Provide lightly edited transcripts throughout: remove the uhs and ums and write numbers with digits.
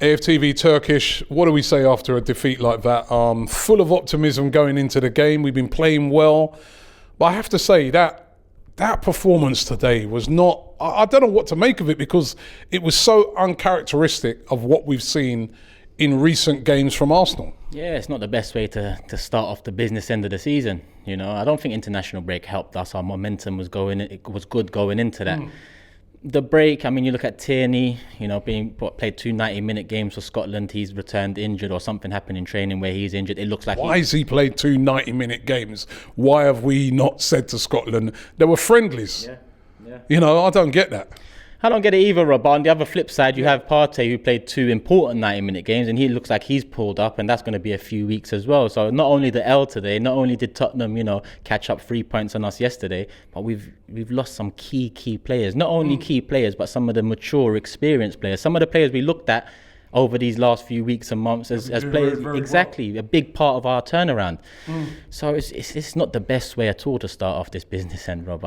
AFTV Turkish, what do we say after a defeat like that? Full of optimism going into the game. We've been playing well. But I have to say that performance today was not, I don't know what to make of it, because it was so uncharacteristic of what we've seen in recent games from Arsenal. Yeah, it's not the best way to start off the business end of the season. You know, I don't think international break helped us. Our momentum was good going into that. The break, I mean, you look at Tierney, you know, played 2 90-minute games for Scotland. He's returned injured, or something happened in training where he's injured. It looks like Why has he played 2 90-minute games? Why have we not said to Scotland there were friendlies? Yeah. You know, I don't get that. I don't get it either, Rob. But on the other flip side, you have Partey, who played 2 important 90-minute games, and he looks like he's pulled up, and that's going to be a few weeks as well. So not only the L today, not only did Tottenham, you know, catch up 3 points on us yesterday, but we've lost some key players. Not only key players, but some of the mature, experienced players. Some of the players we looked at over these last few weeks and months as players, a big part of our turnaround. So it's not the best way at all to start off this business end, Rob.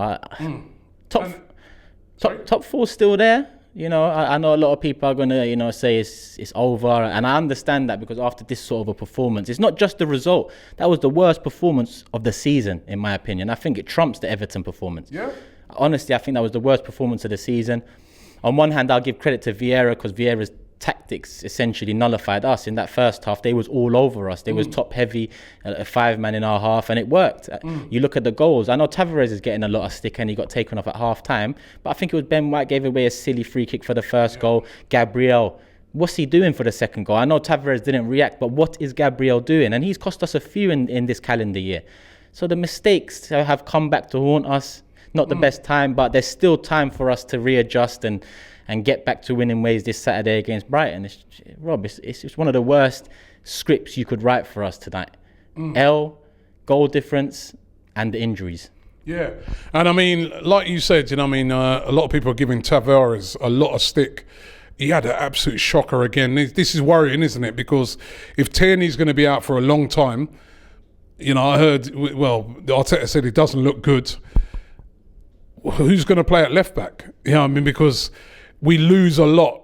Top 4 still there. You know, I know a lot of people are going to, you know, say it's over. And I understand that, because after this sort of a performance, it's not just the result. That was the worst performance of the season, in my opinion. I think it trumps the Everton performance. Yeah. Honestly, I think that was the worst performance of the season. On one hand, I'll give credit to Vieira, because Vieira's tactics essentially nullified us in that first half. They was all over us. They was top heavy, a 5-man in our half, and it worked. You look at the goals. I know Tavares is getting a lot of stick, and he got taken off at half time, but I think it was Ben White gave away a silly free kick for the first goal. Gabriel, what's he doing for the second goal? I know Tavares didn't react, but what is Gabriel doing? And he's cost us a few in this calendar year. So the mistakes have come back to haunt us. Not the best time, but there's still time for us to readjust and get back to winning ways this Saturday against Brighton. Rob, it's one of the worst scripts you could write for us tonight. L, goal difference, and the injuries. Yeah, and I mean, like you said, you know, I mean, a lot of people are giving Tavares a lot of stick. He had an absolute shocker again. This is worrying, isn't it? Because if Tierney's going to be out for a long time, you know, I heard, well, Arteta said it doesn't look good. Who's going to play at left back? You know, I mean, because we lose a lot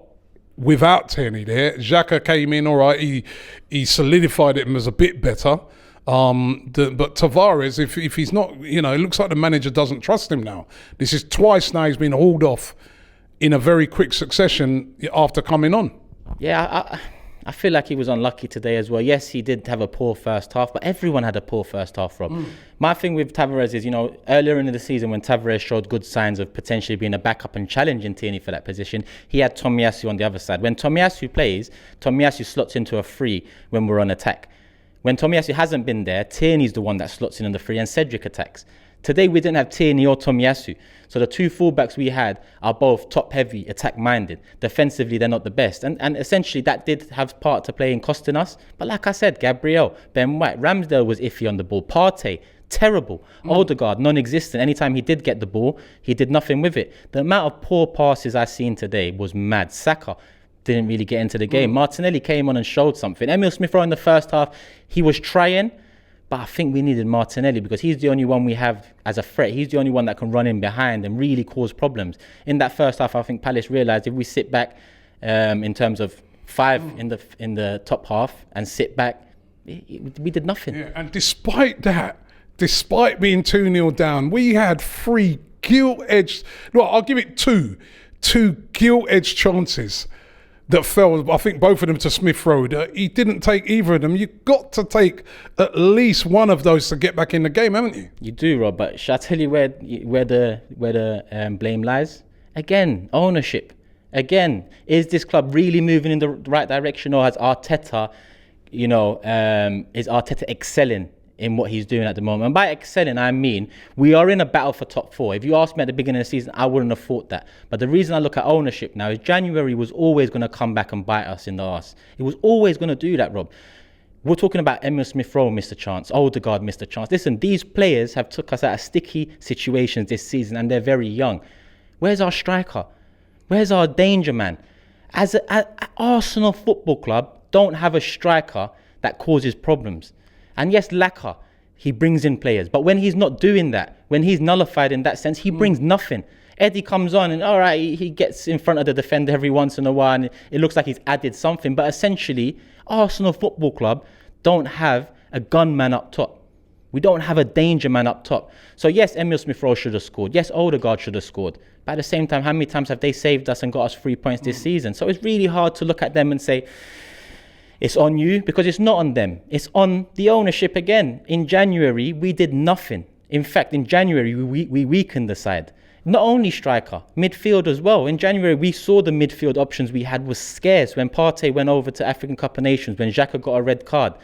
without Tierney there. Xhaka came in, all right, he solidified it and was a bit better. But Tavares, if he's not, you know, it looks like the manager doesn't trust him now. This is twice now he's been hauled off in a very quick succession after coming on. Yeah, I feel like he was unlucky today as well. Yes, he did have a poor first half, but everyone had a poor first half, Rob. My thing with Tavares is, you know, earlier in the season when Tavares showed good signs of potentially being a backup and challenging Tierney for that position, he had Tomiyasu on the other side. When Tomiyasu plays, Tomiyasu slots into a free when we're on attack. When Tomiyasu hasn't been there, Tierney's the one that slots in on the free and Cedric attacks. Today we didn't have Tierney or Tomiyasu. So the 2 fullbacks we had are both top-heavy, attack-minded. Defensively, they're not the best. And essentially that did have part to play in costing us. But like I said, Gabriel, Ben White, Ramsdale was iffy on the ball. Partey, terrible. Odegaard, non-existent. Anytime he did get the ball, he did nothing with it. The amount of poor passes I've seen today was mad. Saka didn't really get into the game. Martinelli came on and showed something. Emile Smith-Rowe in the first half, he was trying. But I think we needed Martinelli, because he's the only one we have as a threat. He's the only one that can run in behind and really cause problems. In that first half, I think Palace realised if we sit back in terms of 5 in the top half and sit back, we did nothing. Yeah, and despite that, despite being 2-0 down, we had 3 gilt-edged, well, I'll give it 2 gilt-edged chances that fell, I think both of them to Smith-Rowe. He didn't take either of them. You've got to take at least one of those to get back in the game, haven't you? You do, Rob, but shall I tell you where the blame lies? Again, ownership. Again, is this club really moving in the right direction, or has Arteta, you know, is Arteta excelling in what he's doing at the moment? And by excelling, I mean, we are in a battle for top 4. If you asked me at the beginning of the season, I wouldn't have thought that. But the reason I look at ownership now is January was always going to come back and bite us in the arse. It was always going to do that, Rob. We're talking about Emile Smith-Rowe missed a chance, Odegaard missed a chance. Listen, these players have took us out of sticky situations this season, and they're very young. Where's our striker? Where's our danger man? As Arsenal Football Club don't have a striker that causes problems. And yes, Laka, he brings in players. But when he's not doing that, when he's nullified in that sense, he brings nothing. Eddie comes on and all right, he gets in front of the defender every once in a while and it looks like he's added something. But essentially, Arsenal Football Club don't have a gunman up top. We don't have a danger man up top. So yes, Emil Smith-Rowe should have scored. Yes, Odegaard should have scored. But at the same time, how many times have they saved us and got us 3 points this season? So it's really hard to look at them and say, it's on you, because it's not on them. It's on the ownership again. In January, we did nothing. In fact, in January, we weakened the side. Not only striker, midfield as well. In January, we saw the midfield options we had was scarce when Partey went over to African Cup of Nations, when Xhaka got a red card.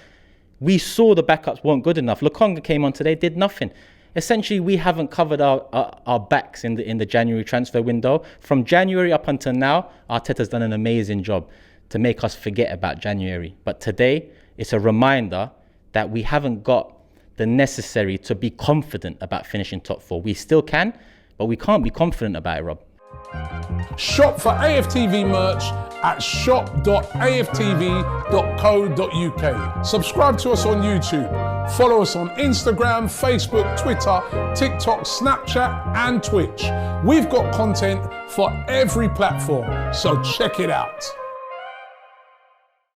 We saw the backups weren't good enough. Lokonga came on today, did nothing. Essentially, we haven't covered our backs in the January transfer window. From January up until now, Arteta's done an amazing job to make us forget about January. But today, it's a reminder that we haven't got the necessary to be confident about finishing top 4. We still can, but we can't be confident about it, Rob. Shop for AFTV merch at shop.aftv.co.uk. Subscribe to us on YouTube. Follow us on Instagram, Facebook, Twitter, TikTok, Snapchat, and Twitch. We've got content for every platform, so check it out.